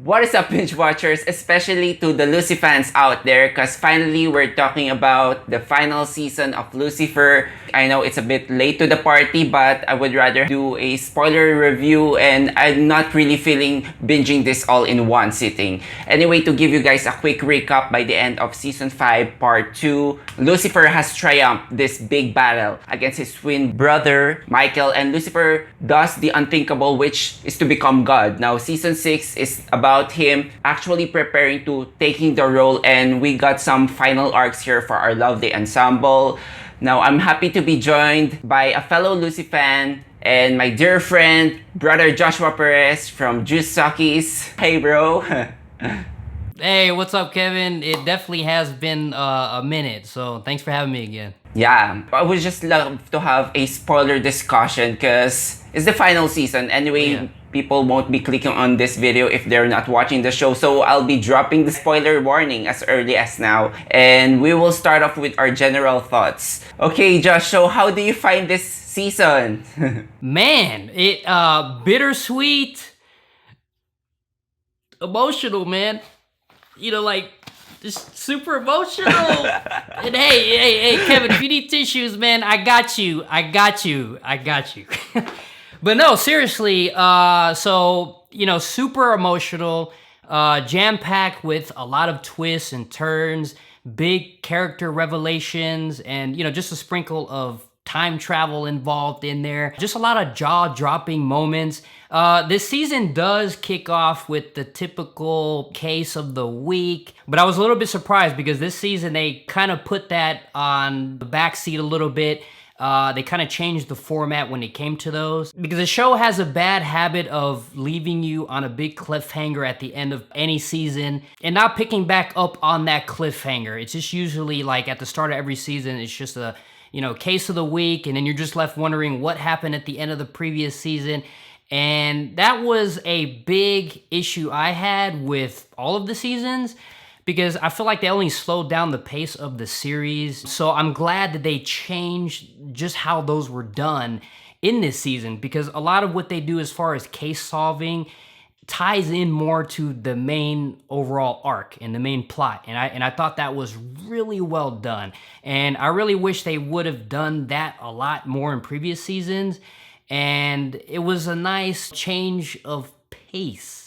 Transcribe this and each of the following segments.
What is up, binge watchers, especially to the Lucifans out there, because finally we're talking about the final season of Lucifer. I know it's a bit late to the party, but I would rather do a spoiler review, and I'm not really feeling binging this all in one sitting. Anyway, to give you guys a quick recap, by the end of season 5 part 2, Lucifer has triumphed this big battle against his twin brother Michael, and Lucifer does the unthinkable, which is to become God. Now season 6 is about him actually preparing to taking the role, and we got some final arcs here for our lovely ensemble. Now I'm happy to be joined by a fellow Lucifan and my dear friend, brother Joshua Perez from Juice Suckies. Hey bro. Hey, what's up, Kevin? It definitely has been a minute, so thanks for having me again. Yeah, I would just love to have a spoiler discussion because it's the final season. Anyway, Yeah. people won't be clicking on this video if they're not watching the show. So I'll be dropping the spoiler warning as early as now. And we will start off with our general thoughts. Okay, Josh, so how do you find this season? Man, it bittersweet, emotional, man. You know, like just super emotional. And hey, Kevin, if you need tissues, man, I got you. But no, seriously, so, you know, super emotional, jam-packed with a lot of twists and turns, big character revelations, and, you know, just a sprinkle of time travel involved in there. Just a lot of jaw-dropping moments. This season does kick off with the typical case of the week, but I was a little bit surprised because this season they kind of put that on the backseat a little bit. They kind of changed the format when it came to those, because the show has a bad habit of leaving you on a big cliffhanger at the end of any season and not picking back up on that cliffhanger. It's just usually like at the start of every season, it's just a, you know, case of the week, and then you're just left wondering what happened at the end of the previous season. And that was a big issue I had with all of the seasons, because I feel like they only slowed down the pace of the series. So I'm glad that they changed just how those were done in this season, because a lot of what they do as far as case solving ties in more to the main overall arc and the main plot. And I thought that was really well done. And I really wish they would have done that a lot more in previous seasons. And it was a nice change of pace.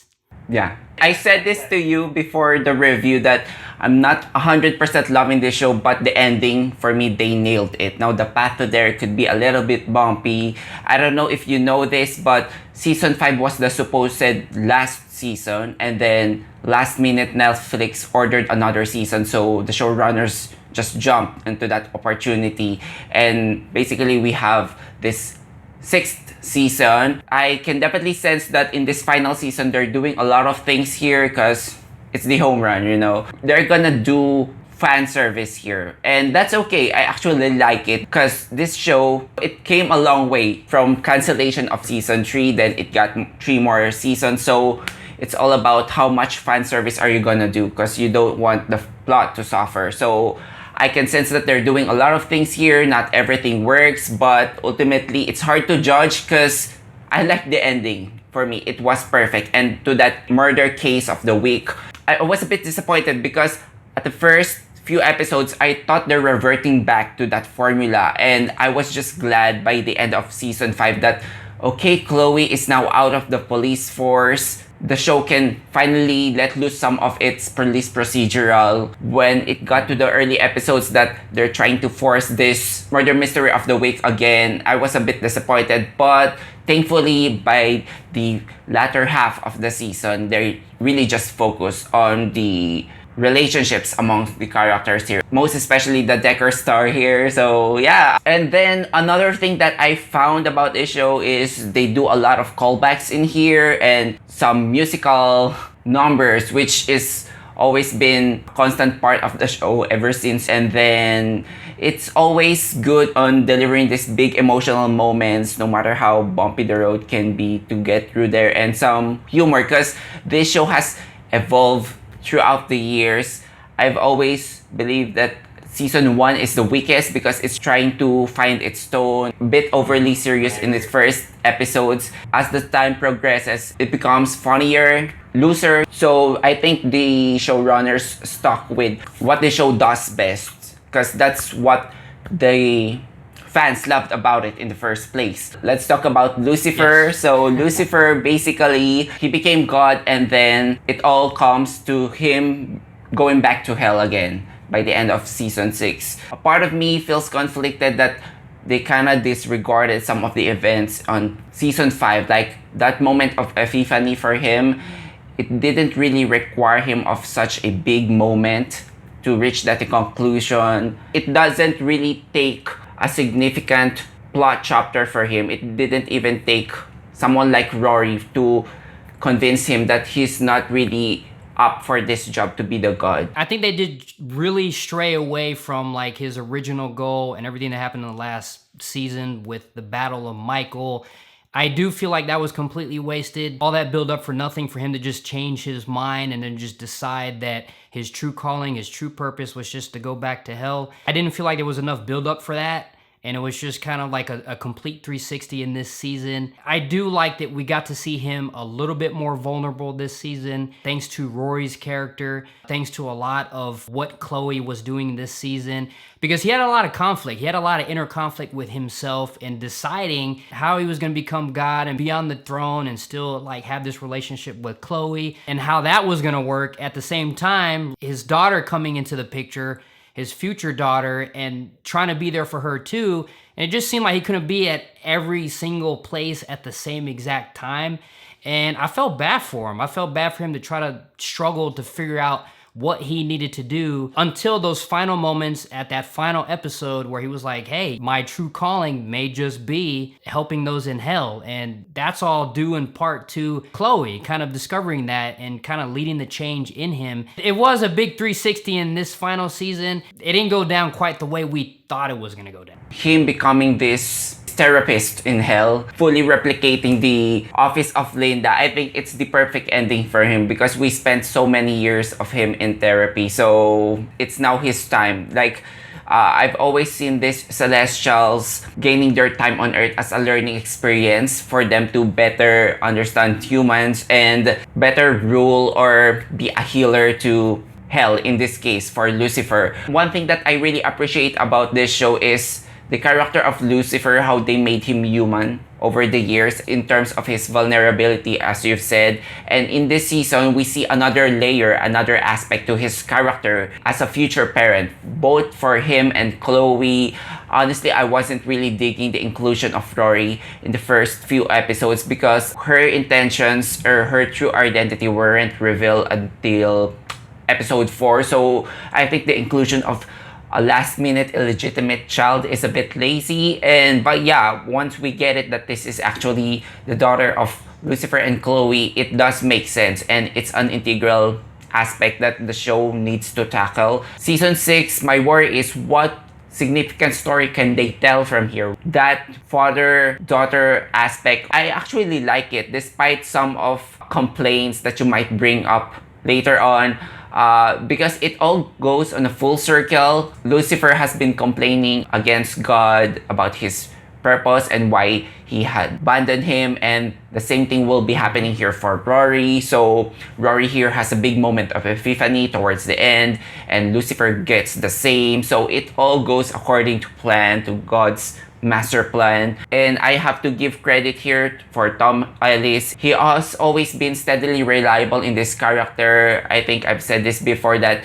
Yeah. I said this to you before the review that I'm not 100% loving this show, but the ending, for me, they nailed it. Now, the path to there could be a little bit bumpy. I don't know if you know this, but season 5 was the supposed last season, and then last minute Netflix ordered another season, so the showrunners just jumped into that opportunity. And basically, we have this 6th season. I can definitely sense that in this final season, they're doing a lot of things here because it's the home run, you know. They're gonna do fan service here, and that's okay. I actually like it because this show, it came a long way from cancellation of season 3, then it got 3 more seasons. So it's all about how much fan service are you gonna do, because you don't want the plot to suffer. So I can sense that they're doing a lot of things here. Not everything works, but ultimately it's hard to judge because I like the ending. For me, it was perfect. And to that murder case of the week, I was a bit disappointed because at the first few episodes, I thought they're reverting back to that formula. And I was just glad by the end of season 5 that, okay, Chloe is now out of the police force. The show can finally let loose some of its police procedural. When it got to the early episodes that they're trying to force this murder mystery of the week again, I was a bit disappointed. But thankfully, by the latter half of the season, they really just focus on the relationships amongst the characters here, most especially the Decker star here. So yeah. And then another thing that I found about this show is they do a lot of callbacks in here and some musical numbers, which is always been a constant part of the show ever since. And then it's always good on delivering these big emotional moments, no matter how bumpy the road can be, to get through there, and some humor, because this show has evolved throughout the years. I've always believed that season 1 is the weakest because it's trying to find its tone, a bit overly serious in its first episodes. As the time progresses, it becomes funnier, looser. So I think the showrunners stuck with what the show does best, because that's what the fans loved about it in the first place. Let's talk about Lucifer. Yes. So Lucifer, basically, he became God, and then it all comes to him going back to hell again by the end of season 6. A part of me feels conflicted that they kind of disregarded some of the events on season 5. Like that moment of epiphany for him, it didn't really require him of such a big moment to reach that conclusion. It doesn't really take a significant plot chapter for him. It didn't even take someone like Rory to convince him that he's not really up for this job to be the god. I think they did really stray away from like his original goal and everything that happened in the last season with the Battle of Michael. I do feel like that was completely wasted. All that build up for nothing for him to just change his mind and then just decide that his true calling, his true purpose was just to go back to hell. I didn't feel like there was enough build up for that. And it was just kind of like a complete 360 in this season. I do like that we got to see him a little bit more vulnerable this season, thanks to Rory's character, thanks to a lot of what Chloe was doing this season, because he had a lot of conflict. He had a lot of inner conflict with himself and deciding how he was going to become God and be on the throne and still like have this relationship with Chloe and how that was going to work. At the same time, his daughter coming into the picture, his future daughter, and trying to be there for her too. And it just seemed like he couldn't be at every single place at the same exact time. And I felt bad for him. I felt bad for him to try to struggle to figure out what he needed to do until those final moments at that final episode where he was like, hey, my true calling may just be helping those in hell. And that's all due in part to Chloe kind of discovering that and kind of leading the change in him. It was a big 360 in this final season. It didn't go down quite the way we thought it was going to go down. Him becoming this therapist in hell, fully replicating the office of Linda. I think it's the perfect ending for him because we spent so many years of him in therapy. So it's now his time. Like, I've always seen these celestials gaining their time on Earth as a learning experience for them to better understand humans and better rule or be a healer to hell, in this case for Lucifer. One thing that I really appreciate about this show is the character of Lucifer, how they made him human over the years in terms of his vulnerability, as you've said. And in this season, we see another layer, another aspect to his character as a future parent, both for him and Chloe. Honestly, I wasn't really digging the inclusion of Rory in the first few episodes because her intentions or her true identity weren't revealed until episode 4. So I think the inclusion of a last-minute illegitimate child is a bit lazy. But yeah, once we get it that this is actually the daughter of Lucifer and Chloe, it does make sense, and it's an integral aspect that the show needs to tackle. Season 6, my worry is what significant story can they tell from here? That father-daughter aspect, I actually like it, despite some of complaints that you might bring up later on. Because it all goes on a full circle. Lucifer has been complaining against God about his purpose and why he had abandoned him, and the same thing will be happening here for Rory. So Rory here has a big moment of epiphany towards the end, and Lucifer gets the same. So it all goes according to plan, to God's master plan. And I have to give credit here for Tom Ellis. He has always been steadily reliable in this character. I think I've said this before, that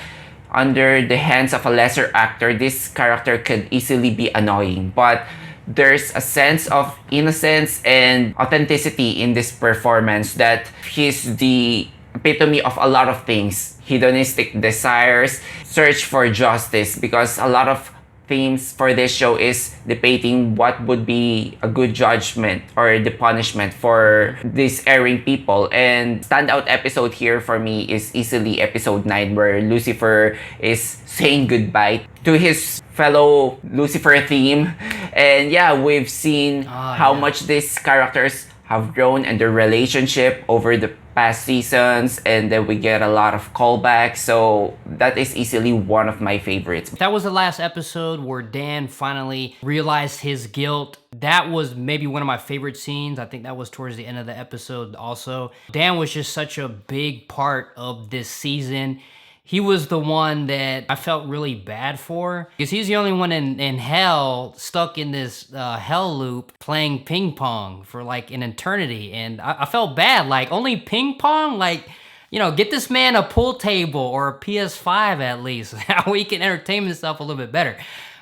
under the hands of a lesser actor, this character could easily be annoying, but there's a sense of innocence and authenticity in this performance that he's the epitome of a lot of things: hedonistic desires, search for justice, because a lot of themes for this show is debating what would be a good judgment or the punishment for these erring people. And standout episode here for me is easily episode 9, where Lucifer is saying goodbye to his fellow Lucifer theme. And yeah, we've seen how much these characters have grown and their relationship over the past seasons, and then we get a lot of callbacks, so that is easily one of my favorites. That was the last episode where Dan finally realized his guilt. That was maybe one of my favorite scenes. I think that was towards the end of the episode also. Dan was just such a big part of this season. He was the one that I felt really bad for because he's the only one in hell stuck in this hell loop playing ping pong for like an eternity. And I felt bad, like only ping pong? Like, you know, get this man a pool table or a PS5 at least. How he can entertain himself a little bit better.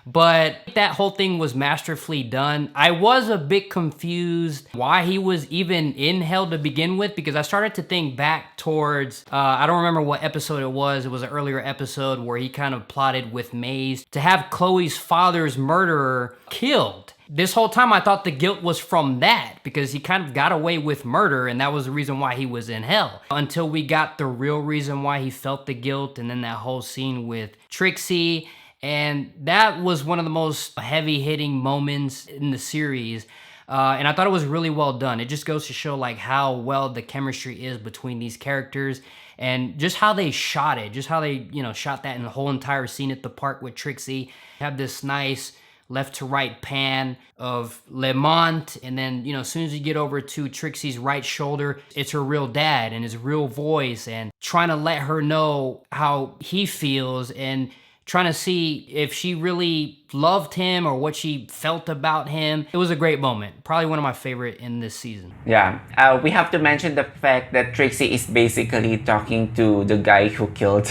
But that whole thing was masterfully done. I was a bit confused why he was even in hell to begin with, because I started to think back towards, I don't remember what episode it was. It was an earlier episode where he kind of plotted with Maze to have Chloe's father's murderer killed. This whole time I thought the guilt was from that because he kind of got away with murder and that was the reason why he was in hell. Until we got the real reason why he felt the guilt, and then that whole scene with Trixie. And that was one of the most heavy-hitting moments in the series. And I thought it was really well done. It just goes to show like how well the chemistry is between these characters and just how they shot it. Just how they, you know, shot that in the whole entire scene at the park with Trixie. Have this nice left to right pan of Lemont, and then, you know, as soon as you get over to Trixie's right shoulder, it's her real dad and his real voice, and trying to let her know how he feels and trying to see if she really loved him or what she felt about him. It was a great moment. Probably one of my favorite in this season. Yeah, we have to mention the fact that Trixie is basically talking to the guy who killed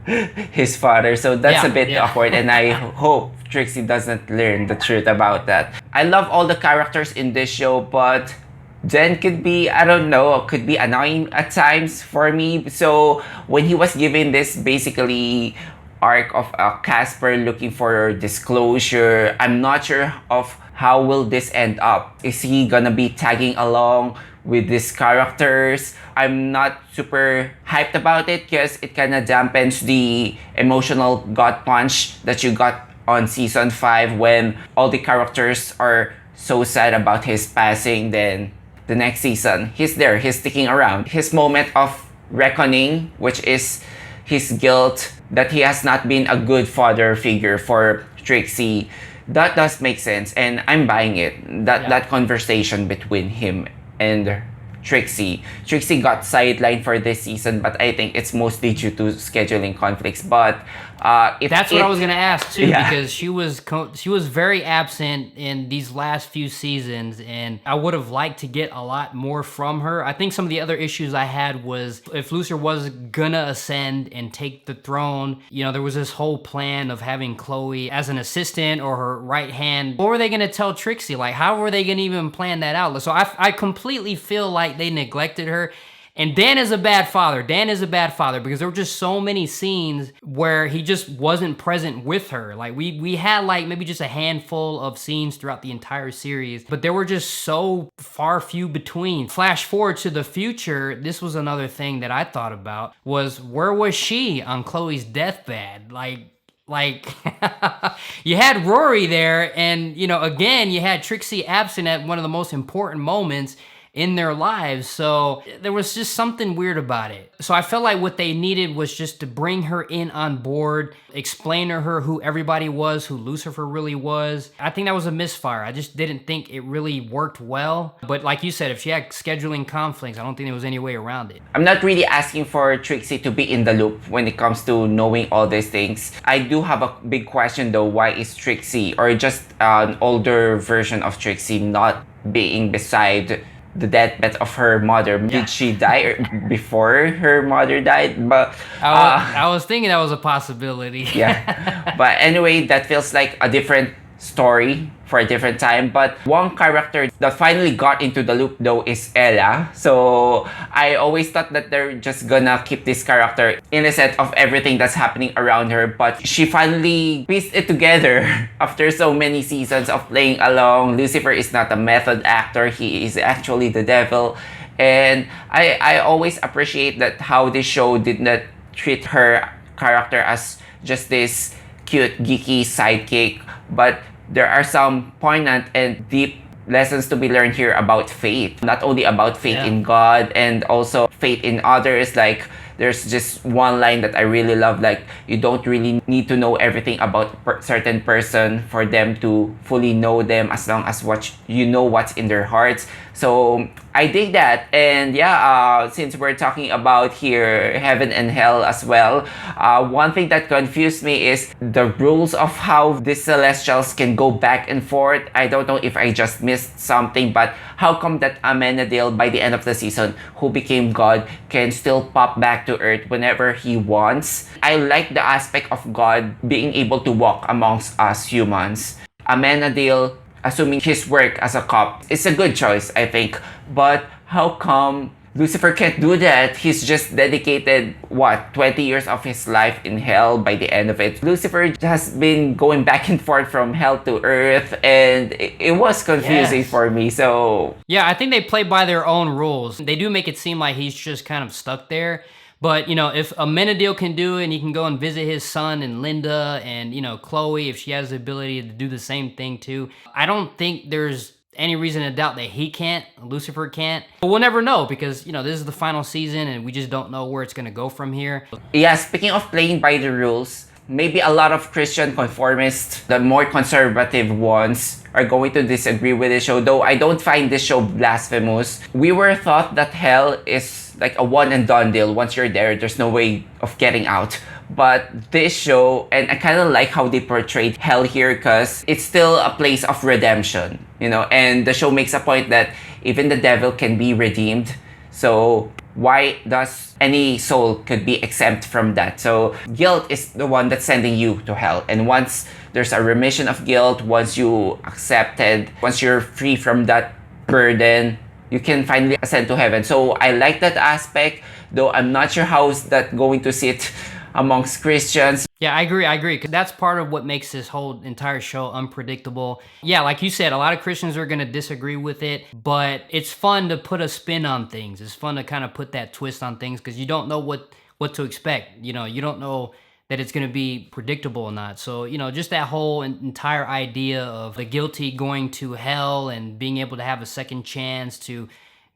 his father. So that's a bit awkward, and I hope Trixie doesn't learn the truth about that. I love all the characters in this show, but Jen could be, I don't know, could be annoying at times for me. So when he was given this basically arc of Casper looking for disclosure, I'm not sure of how will this end up. Is he gonna be tagging along with these characters? I'm not super hyped about it because it kind of dampens the emotional gut punch that you got on season 5 when all the characters are so sad about his passing. Then the next season, he's there, he's sticking around. His moment of reckoning, which is his guilt that he has not been a good father figure for Trixie, that does make sense, and I'm buying it. That conversation between him and Trixie got sidelined for this season, but I think it's mostly due to scheduling conflicts. But if that's what I was gonna ask too, because she was very absent in these last few seasons, and I would have liked to get a lot more from her. I think some of the other issues I had was if Lucifer was gonna ascend and take the throne, you know, there was this whole plan of having Chloe as an assistant or her right hand. What were they gonna tell Trixie? Like, how were they gonna even plan that out? So I completely feel like they neglected her. And Dan is a bad father. Dan is a bad father because there were just so many scenes where he just wasn't present with her. Like we had like maybe just a handful of scenes throughout the entire series, but there were just so far few between. Flash forward to the future, this was another thing that I thought about was where was she on Chloe's deathbed? Like you had Rory there, and you know, again, you had Trixie absent at one of the most important moments in their lives. So there was just something weird about it. So I felt like what they needed was just to bring her in on board, explain to her who everybody was, who Lucifer really was. I think that was a misfire. I just didn't think it really worked well. But like you said, if she had scheduling conflicts, I don't think there was any way around it. I'm not really asking for Trixie to be in the loop when it comes to knowing all these things. I do have a big question though, why is Trixie, or just an older version of Trixie, not being beside the deathbed of her mother? Did she die before her mother died? But I was thinking that was a possibility. Yeah, but anyway, that feels like a different story for a different time. But one character that finally got into the loop though is Ella. So I always thought that they're just gonna keep this character innocent of everything that's happening around her, but she finally pieced it together after so many seasons of playing along. Lucifer is not a method actor, he is actually the devil. And I always appreciate that how this show did not treat her character as just this cute geeky sidekick, but there are some poignant and deep lessons to be learned here about faith. Not only about faith in God and also faith in others. Like, there's just one line that I really love, like, you don't really need to know everything about a certain person for them to fully know them, as long as you know what's in their hearts. So I dig that. And yeah, since we're talking about here heaven and hell as well, one thing that confused me is the rules of how these celestials can go back and forth. I don't know if I just missed something, but how come that Amenadiel, by the end of the season, who became God, can still pop back to earth whenever he wants? I like the aspect of God being able to walk amongst us humans. Amenadiel, assuming his work as a cop, is a good choice, I think. But how come Lucifer can't do that? He's just dedicated, 20 years of his life in hell by the end of it. Lucifer has been going back and forth from hell to earth, and it was confusing for me, so... Yeah, I think they play by their own rules. They do make it seem like he's just kind of stuck there. But, you know, if Amenadiel can do it and he can go and visit his son and Linda and, you know, Chloe, if she has the ability to do the same thing too, I don't think there's any reason to doubt that he can't, Lucifer can't. But we'll never know because, you know, this is the final season and we just don't know where it's going to go from here. Yeah, speaking of playing by the rules, maybe a lot of Christian conformists, the more conservative ones, are going to disagree with the show, though I don't find this show blasphemous. We were taught that hell is like a one and done deal. Once you're there, there's no way of getting out. But this show, and I kind of like how they portrayed hell here, because it's still a place of redemption, you know, and the show makes a point that even the devil can be redeemed. So why does any soul could be exempt from that? So guilt is the one that's sending you to hell. And once there's a remission of guilt, once you accepted, once you're free from that burden, you can finally ascend to heaven. So I like that aspect, though I'm not sure how is that going to sit amongst Christians. Yeah, I agree. Cause that's part of what makes this whole entire show unpredictable. Yeah, like you said, a lot of Christians are gonna disagree with it, but it's fun to put a spin on things. It's fun to kind of put that twist on things because you don't know what to expect. You know, you don't know that it's gonna be predictable or not. So, you know, just that whole entire idea of the guilty going to hell and being able to have a second chance to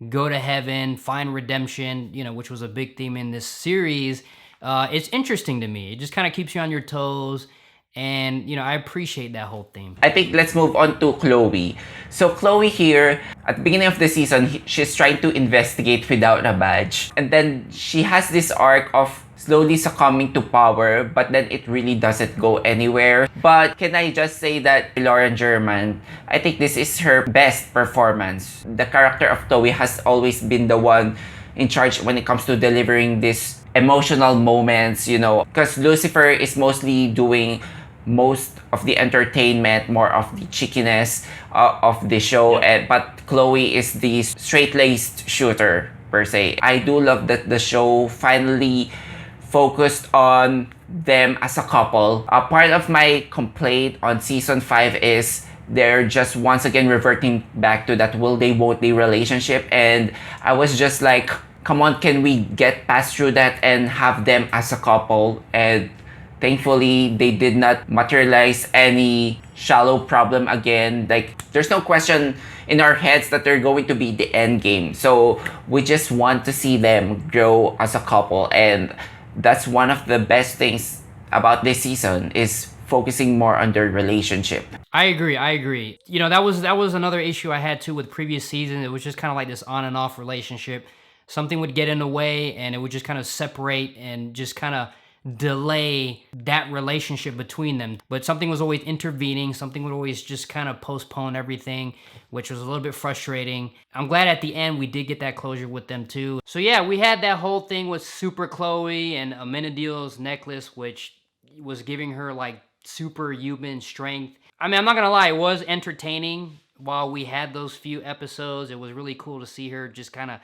go to heaven, find redemption, you know, which was a big theme in this series. It's interesting to me. It just kind of keeps you on your toes. And, you know, I appreciate that whole theme. I think let's move on to Chloe. So Chloe here, at the beginning of the season, she's trying to investigate without a badge. And then she has this arc of slowly succumbing to power, but then it really doesn't go anywhere. But can I just say that Lauren German, I think this is her best performance. The character of Chloe has always been the one in charge when it comes to delivering these emotional moments, you know, because Lucifer is mostly doing most of the entertainment, more of the cheekiness of the show, but Chloe is the straight-laced shooter per se. I do love that the show finally focused on them as a couple. Part of my complaint on season 5 is they're just once again reverting back to that will they won't they relationship, and I was just like, come on, can we get past through that and have them as a couple? And thankfully they did not materialize any shallow problem again. Like, there's no question in our heads that they're going to be the end game, so we just want to see them grow as a couple, and that's one of the best things about this season, is focusing more on their relationship. I agree. You know, that was another issue I had too with previous seasons. It was just kind of like this on and off relationship. Something would get in the way and it would just kind of separate and just kind of delay that relationship between them. But something was always intervening. Something would always just kind of postpone everything, which was a little bit frustrating. I'm glad at the end we did get that closure with them too. So yeah, we had that whole thing with Super Chloe and Amenadiel's necklace, which was giving her like superhuman strength. I mean, I'm not gonna lie, it was entertaining while we had those few episodes. It was really cool to see her just kind of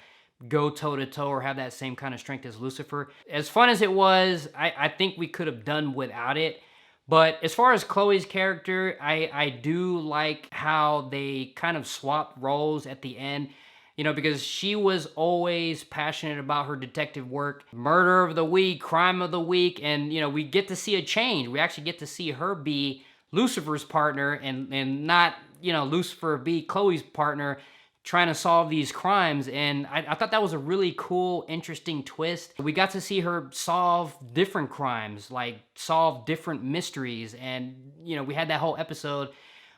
go toe-to-toe or have that same kind of strength as Lucifer. As fun as it was, I think we could have done without it. But as far as Chloe's character, I do like how they kind of swapped roles at the end. You know, because she was always passionate about her detective work. Murder of the week, crime of the week, and, you know, we get to see a change. We actually get to see her be Lucifer's partner and not, Lucifer be Chloe's partner trying to solve these crimes. And I thought that was a really cool, interesting twist. We got to see her solve different crimes, like solve different mysteries. And, we had that whole episode,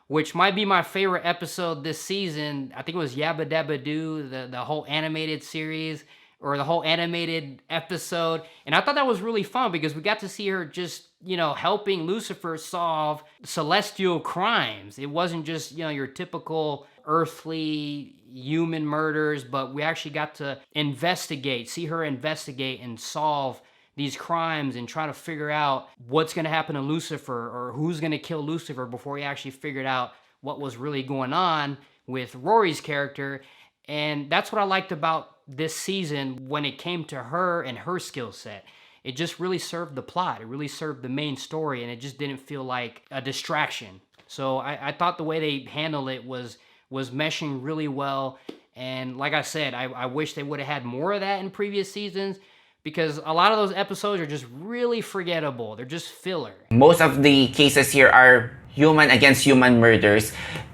which might be my favorite episode this season. I think it was Yabba Dabba Doo, the whole animated series, or the whole animated episode. And I thought that was really fun because we got to see her just, helping Lucifer solve celestial crimes. It wasn't just, your typical earthly human murders, but we actually got to see her investigate and solve these crimes and try to figure out what's going to happen to Lucifer or who's going to kill Lucifer before he actually figured out what was really going on with Rory's character. And that's what I liked about this season when it came to her and her skill set. It just really served the plot. It really served the main story, and it just didn't feel like a distraction. So I thought the way they handled it was meshing really well. And like I said, I wish they would have had more of that in previous seasons, because a lot of those episodes are just really forgettable. They're just filler. Most of the cases here are human against human murders,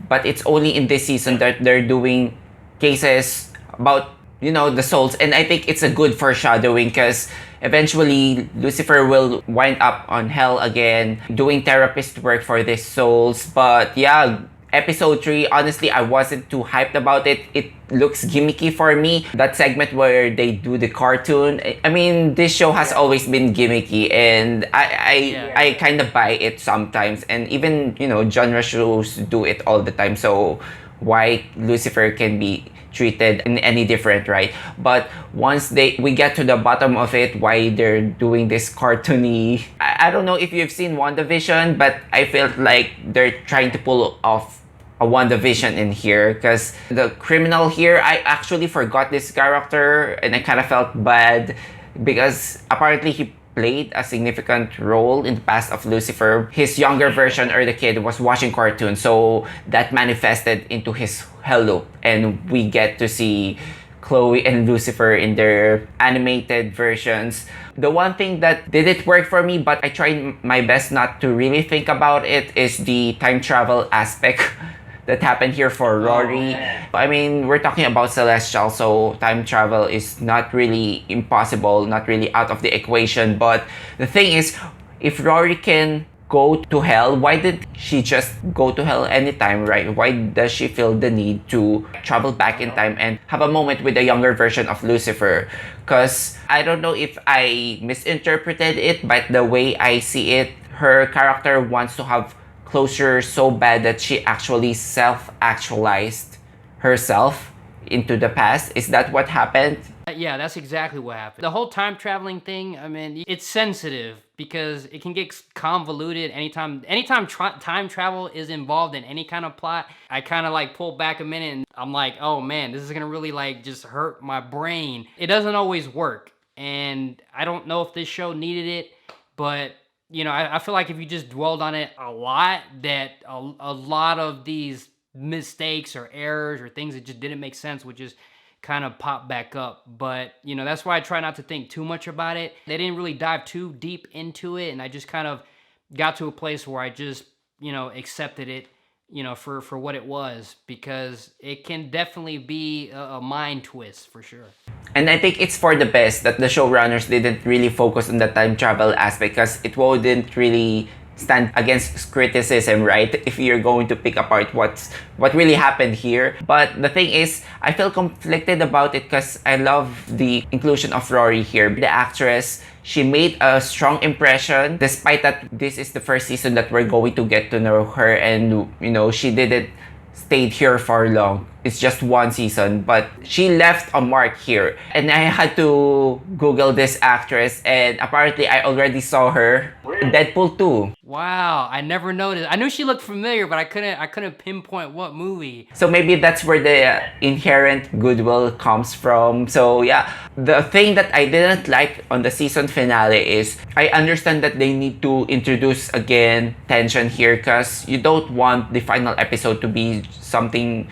but it's only in this season that they're doing cases about, the souls. And I think it's a good foreshadowing because eventually Lucifer will wind up on hell again, doing therapist work for these souls. But yeah, episode 3, honestly, I wasn't too hyped about it. It looks gimmicky for me. That segment where they do the cartoon. I mean, this show has always been gimmicky, and I kind of buy it sometimes. And even, genre shows do it all the time. So why Lucifer can be treated in any different, right? But once we get to the bottom of it, why they're doing this cartoony, I don't know if you've seen WandaVision, but I felt like they're trying to pull off a WandaVision in here, because the criminal here, I actually forgot this character and I kind of felt bad because apparently he played a significant role in the past of Lucifer. His younger version, or the kid, was watching cartoons, so that manifested into his hell loop, and we get to see Chloe and Lucifer in their animated versions. The one thing that didn't work for me, but I tried my best not to really think about it, is the time travel aspect that happened here for Rory. I mean, we're talking about Celestial, so time travel is not really impossible, not really out of the equation. But the thing is, if Rory can go to hell, why did she just go to hell anytime, right? Why does she feel the need to travel back in time and have a moment with a younger version of Lucifer? Because I don't know if I misinterpreted it, but the way I see it, her character wants to have closure so bad that she actually self-actualized herself into the past. Is that what happened? Yeah, that's exactly what happened. The whole time traveling thing, I mean, it's sensitive because it can get convoluted anytime time travel is involved in any kind of plot. I kind of like pull back a minute and I'm like, oh man, this is gonna really like just hurt my brain. It doesn't always work, and I don't know if this show needed it, but I feel like if you just dwelled on it a lot, that a lot of these mistakes or errors or things that just didn't make sense would just kind of pop back up. But, that's why I try not to think too much about it. They didn't really dive too deep into it, and I just kind of got to a place where I just, accepted it, for what it was, because it can definitely be a mind twist for sure. And I think it's for the best that the showrunners didn't really focus on the time travel aspect, because it wouldn't really stand against criticism, right? If you're going to pick apart what really happened here. But the thing is, I feel conflicted about it because I love the inclusion of Rory here. The actress, she made a strong impression, despite that this is the first season that we're going to get to know her, and she didn't stayed here for long. It's just one season, but she left a mark here. And I had to Google this actress, and apparently I already saw her in Deadpool 2. Wow, I never noticed. I knew she looked familiar, but I couldn't pinpoint what movie. So maybe that's where the inherent goodwill comes from. So yeah, the thing that I didn't like on the season finale is I understand that they need to introduce again tension here, because you don't want the final episode to be something,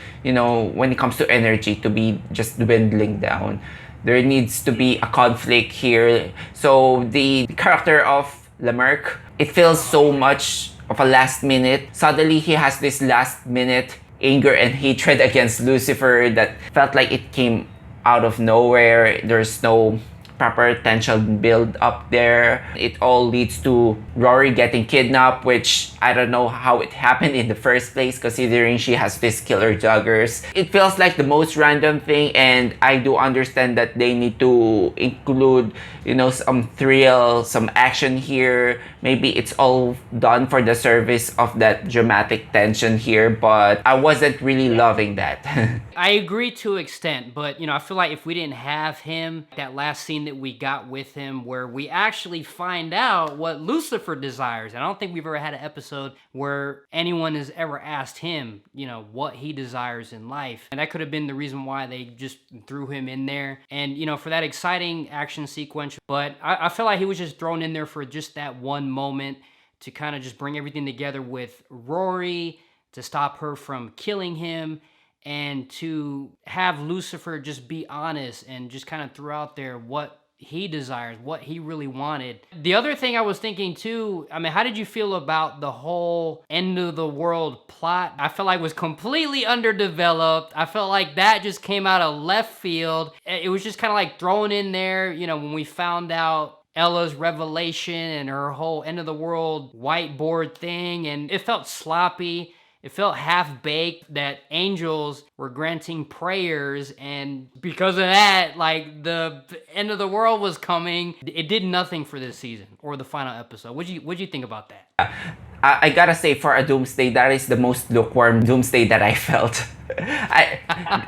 when it comes to energy, to be just dwindling down. There needs to be a conflict here. So the character of Lemerck, it feels so much of a last minute. Suddenly he has this last minute anger and hatred against Lucifer that felt like it came out of nowhere. There's no proper tension build up there. It all leads to Rory getting kidnapped, which I don't know how it happened in the first place, considering she has this killer joggers. It feels like the most random thing, and I do understand that they need to include, some thrill, some action here. Maybe it's all done for the service of that dramatic tension here, but I wasn't really loving that. I agree to an extent, but I feel like if we didn't have him, that last scene that we got with him where we actually find out what Lucifer desires, and I don't think we've ever had an episode where anyone has ever asked him, what he desires in life. And that could have been the reason why they just threw him in there. And, for that exciting action sequence, but I feel like he was just thrown in there for just that one moment to kind of just bring everything together with Rory, to stop her from killing him, and to have Lucifer just be honest and just kind of throw out there what he desires, what he really wanted. The other thing I was thinking too, how did you feel about the whole end of the world plot? I felt like it was completely underdeveloped. I felt like that just came out of left field. It was just kind of like thrown in there, when we found out Ella's revelation and her whole end of the world whiteboard thing, and it felt sloppy. It felt half-baked that angels were granting prayers, and because of that, like, the end of the world was coming. It did nothing for this season or the final episode. What'd you think about that? I gotta say, for a Doomsday, that is the most lukewarm Doomsday that I felt.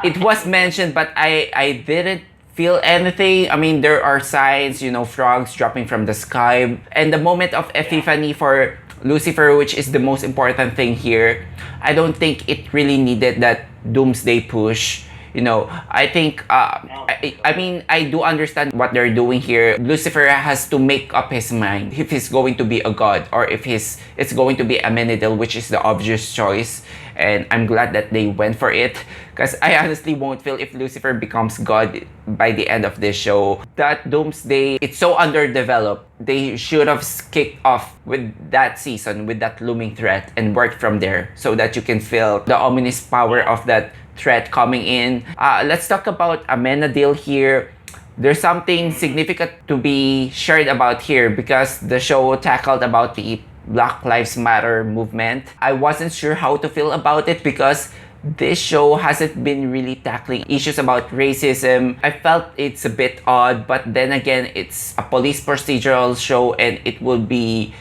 It was mentioned, but I didn't feel anything. There are signs, frogs dropping from the sky, and the moment of epiphany for Lucifer, which is the most important thing here, I don't think it really needed that doomsday push. I think, I do understand what they're doing here. Lucifer has to make up his mind if he's going to be a god or if it's going to be Amenadiel, which is the obvious choice. And I'm glad that they went for it, because I honestly won't feel if Lucifer becomes god by the end of this show. That doomsday, it's so underdeveloped. They should have kicked off with that season, with that looming threat, and worked from there so that you can feel the ominous power of that threat coming in. Let's talk about Amenadiel here. There's something significant to be shared about here, because the show tackled about the Black Lives Matter movement. I wasn't sure how to feel about it, because this show hasn't been really tackling issues about racism. I felt it's a bit odd, but then again, it's a police procedural show, and it will be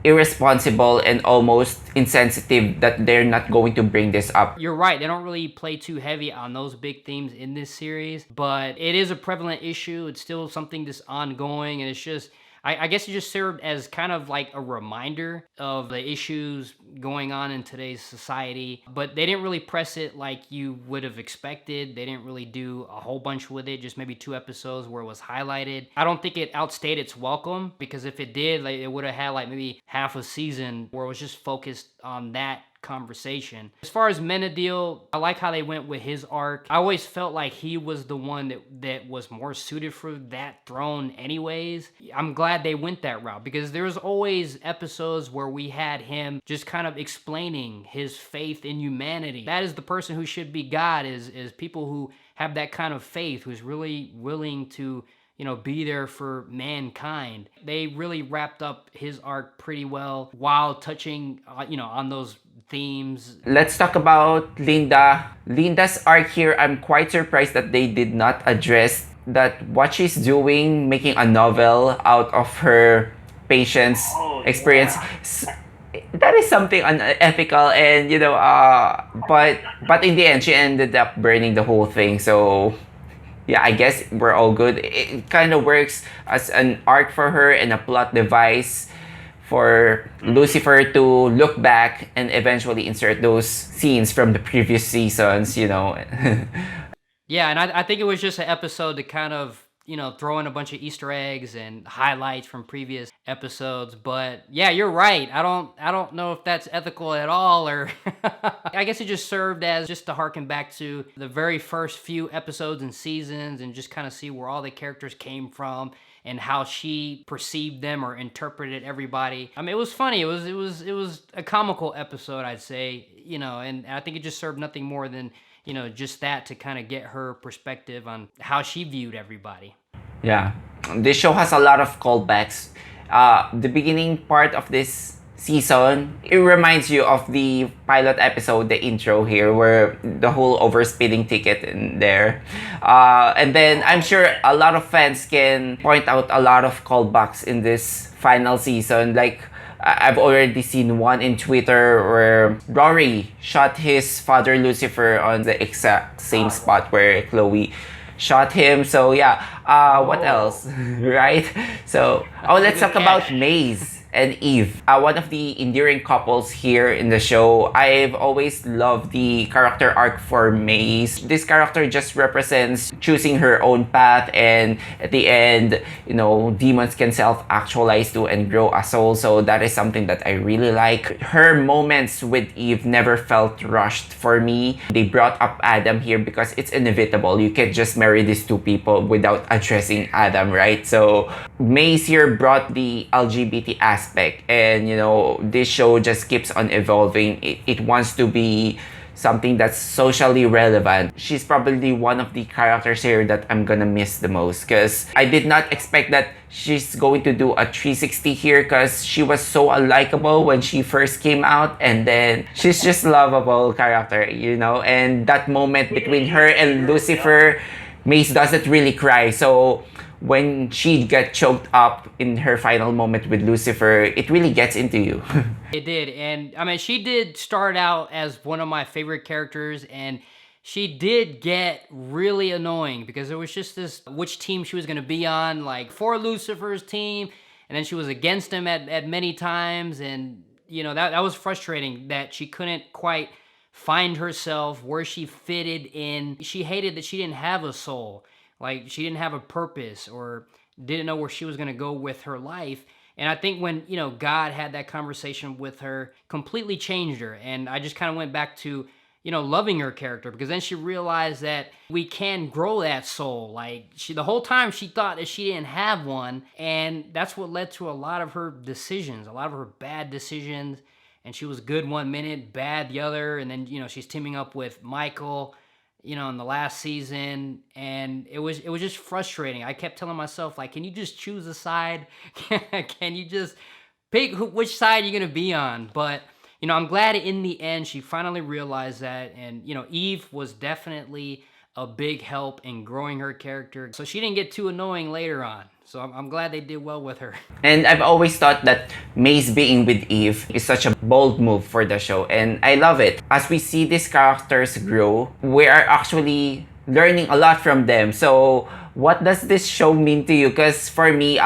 irresponsible and almost insensitive that they're not going to bring this up. You're right, they don't really play too heavy on those big themes in this series, but it is a prevalent issue. It's still something that's ongoing, and it's just, I guess it just served as kind of like a reminder of the issues going on in today's society, but they didn't really press it like you would have expected. They didn't really do a whole bunch with it, just maybe 2 episodes where it was highlighted. I don't think it outstayed its welcome, because if it did, like, it would have had like maybe half a season where it was just focused on that conversation. As far as Amenadiel, I like how they went with his arc. I always felt like he was the one that was more suited for that throne anyways. I'm glad they went that route, because there was always episodes where we had him just kind of explaining his faith in humanity. That is the person who should be God, is people who have that kind of faith, who's really willing to be there for mankind. They really wrapped up his arc pretty well while touching, on those themes. Let's talk about Linda. Linda's arc here, I'm quite surprised that they did not address that what she's doing, making a novel out of her patient's experience. That is something unethical, and but in the end, she ended up burning the whole thing. So yeah, I guess we're all good. It kind of works as an arc for her and a plot device for Lucifer to look back and eventually insert those scenes from the previous seasons. Yeah, and I think it was just an episode to kind of throw in a bunch of Easter eggs and highlights from previous episodes. But yeah, you're right. I don't know if that's ethical at all, or I guess it just served as just to harken back to the very first few episodes and seasons and just kind of see where all the characters came from and how she perceived them or interpreted everybody. I mean, it was funny. It was a comical episode, I'd say, and I think it just served nothing more than, just that to kind of get her perspective on how she viewed everybody. Yeah, this show has a lot of callbacks. The beginning part of this season, it reminds you of the pilot episode, the intro here, where the whole overspeeding ticket in there. And then I'm sure a lot of fans can point out a lot of callbacks in this final season. Like, I've already seen one in Twitter where Rory shot his father Lucifer on the exact same spot where Chloe shot him. So yeah, what else? Right? So, let's talk about Maze and Eve. One of the endearing couples here in the show. I've always loved the character arc for Maze. This character just represents choosing her own path, and at the end, demons can self-actualize too and grow a soul. So that is something that I really like. Her moments with Eve never felt rushed for me. They brought up Adam here because it's inevitable. You can't just marry these two people without addressing Adam, right? So Maze here brought the LGBT aspect, and this show just keeps on evolving. It wants to be something that's socially relevant. She's probably one of the characters here that I'm gonna miss the most, because I did not expect that she's going to do a 360 here, because she was so unlikable when she first came out, and then she's just lovable character, and that moment between her and Lucifer, Maze doesn't really cry. So when she got choked up in her final moment with Lucifer, it really gets into you. It did. And I mean, she did start out as one of my favorite characters, and she did get really annoying because it was just this which team she was going to be on, like for Lucifer's team, and then she was against him at many times. And, that was frustrating that she couldn't quite find herself where she fitted in. She hated that she didn't have a soul. Like, she didn't have a purpose or didn't know where she was going to go with her life. And I think when, God had that conversation with her, completely changed her. And I just kind of went back to, loving her character, because then she realized that we can grow that soul. Like, the whole time she thought that she didn't have one. And that's what led to a lot of her decisions, a lot of her bad decisions. And she was good one minute, bad the other. And then, she's teaming up with Michael, in the last season, and it was just frustrating. I kept telling myself, like, can you just choose a side? Can you just pick which side you're gonna be on? But I'm glad in the end she finally realized that, and Eve was definitely a big help in growing her character, so she didn't get too annoying later on. So I'm glad they did well with her. And I've always thought that Maze being with Eve is such a bold move for the show, and I love it. As we see these characters grow, we are actually learning a lot from them. So what does this show mean to you? Because for me,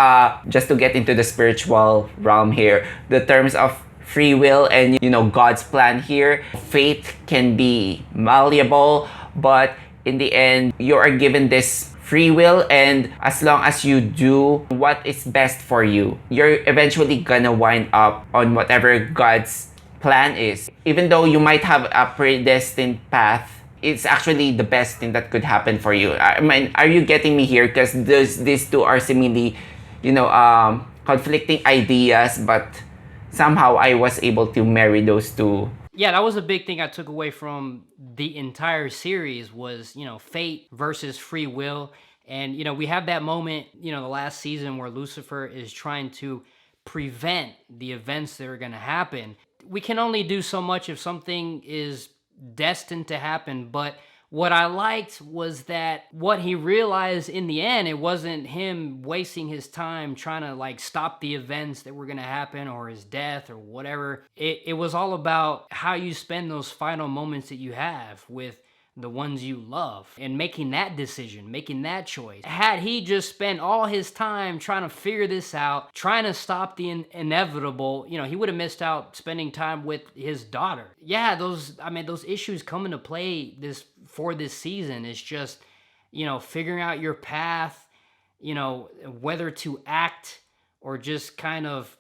just to get into the spiritual realm here, the terms of free will and God's plan here, faith can be malleable, but in the end, you are given this free will, and as long as you do what is best for you, you're eventually gonna wind up on whatever God's plan is. Even though you might have a predestined path, it's actually the best thing that could happen for you. I mean, are you getting me here? Because these two are seemingly, conflicting ideas, but somehow I was able to marry those two. Yeah, that was a big thing I took away from the entire series was, fate versus free will. And, we have that moment, the last season where Lucifer is trying to prevent the events that are going to happen. We can only do so much if something is destined to happen, but what I liked was that what he realized in the end, it wasn't him wasting his time trying to stop the events that were going to happen or his death or whatever. It was all about how you spend those final moments that you have with the ones you love and making that decision, making that choice. Had he just spent all his time trying to figure this out, trying to stop the inevitable, he would have missed out spending time with his daughter. Yeah, those issues come into play for this season. It's just, figuring out your path whether to act or just kind of,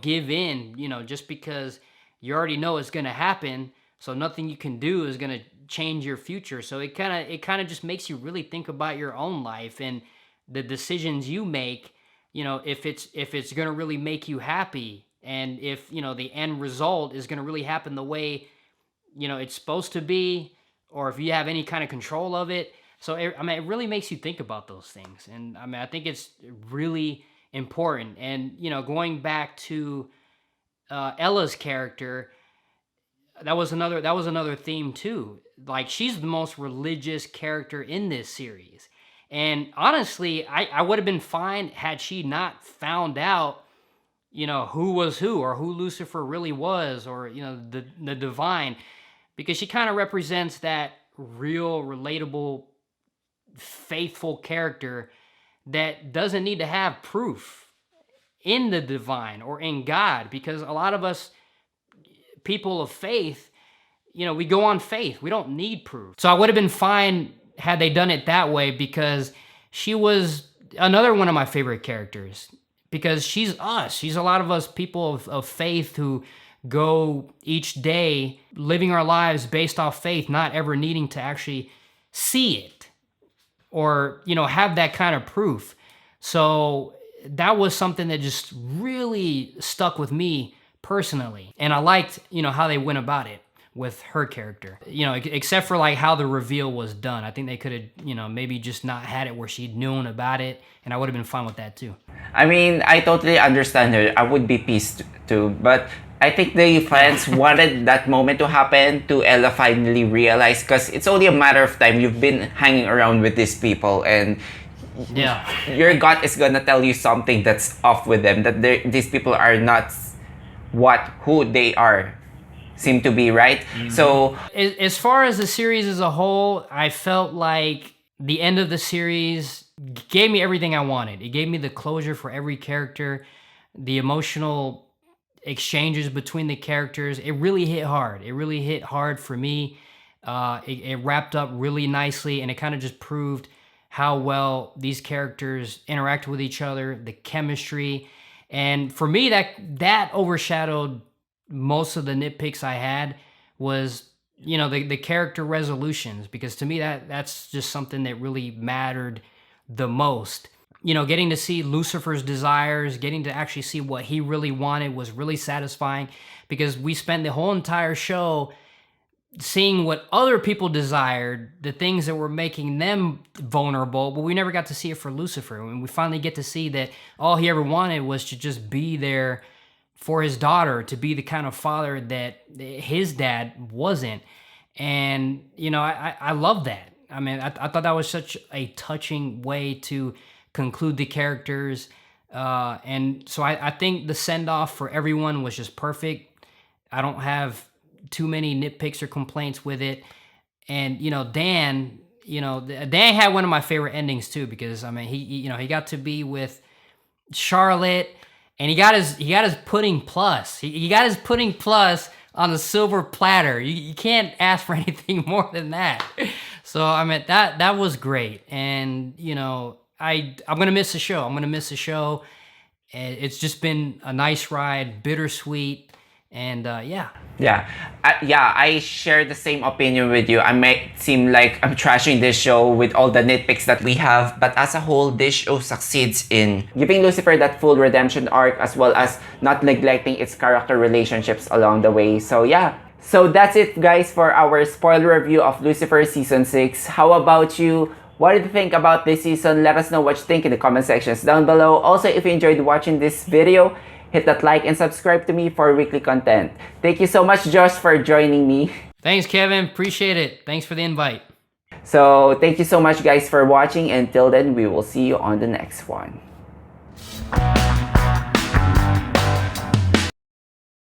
give in, just because you already know it's going to happen. So nothing you can do is going to change your future. So it kind of just makes you really think about your own life and the decisions you make, if it's going to really make you happy, and if, the end result is going to really happen the way, it's supposed to be, or if you have any kind of control of it. So it really makes you think about those things. And I think it's really important. And, going back to Ella's character, that was another theme too. Like, she's the most religious character in this series. And honestly, I would have been fine had she not found out, who was who, or who Lucifer really was, or, the divine, because she kind of represents that real, relatable, faithful character that doesn't need to have proof in the divine or in God, because a lot of us people of faith, we go on faith. We don't need proof. So I would have been fine had they done it that way, because she was another one of my favorite characters, because she's us. She's a lot of us people of faith who go each day living our lives based off faith, not ever needing to actually see it or, have that kind of proof. So that was something that just really stuck with me personally. And I liked, how they went about it with her character, except for like how the reveal was done. I think they could have, maybe just not had it where she'd known about it, and I would have been fine with that too. I mean, I totally understand her. I would be pissed too, but I think the fans wanted that moment to happen, to Ella finally realize, because it's only a matter of time. You've been hanging around with these people, and yeah, your gut is gonna tell you something that's off with them, that these people are not who they seem to be, right? Mm-hmm. So as far as the series as a whole, I felt like the end of the series gave me everything I wanted. It gave me the closure for every character, the emotional exchanges between the characters. It really hit hard. It really hit hard for me. It wrapped up really nicely, and it kind of just proved how well these characters interact with each other, the chemistry. And for me, that overshadowed most of the nitpicks I had was, the character resolutions, because to me that's just something that really mattered the most. Getting to see Lucifer's desires, getting to actually see what he really wanted was really satisfying, because we spent the whole entire show seeing what other people desired, the things that were making them vulnerable, but we never got to see it for Lucifer. And we finally get to see that all he ever wanted was to just be there for his daughter, to be the kind of father that his dad wasn't. And, I love that. I mean, I thought that was such a touching way to conclude the characters. And so I think the send-off for everyone was just perfect. I don't have too many nitpicks or complaints with it. And, Dan had one of my favorite endings too, because he got to be with Scarlett, and he got his pudding plus. He got his pudding plus on a silver platter. You can't ask for anything more than that. So that was great. And I'm gonna miss the show. It's just been a nice ride, bittersweet. And I share the same opinion with you. I might seem like I'm trashing this show with all the nitpicks that we have, but as a whole, this show succeeds in giving Lucifer that full redemption arc, as well as not neglecting its character relationships along the way. So that's it, guys, for our spoiler review of Lucifer Season 6. How about you? What did you think about this season? Let us know what you think in the comment sections down below. Also, if you enjoyed watching this video, hit that like and subscribe to me for weekly content. Thank you so much, Josh, for joining me. Thanks, Kevin. Appreciate it. Thanks for the invite. So thank you so much, guys, for watching. Until then, we will see you on the next one.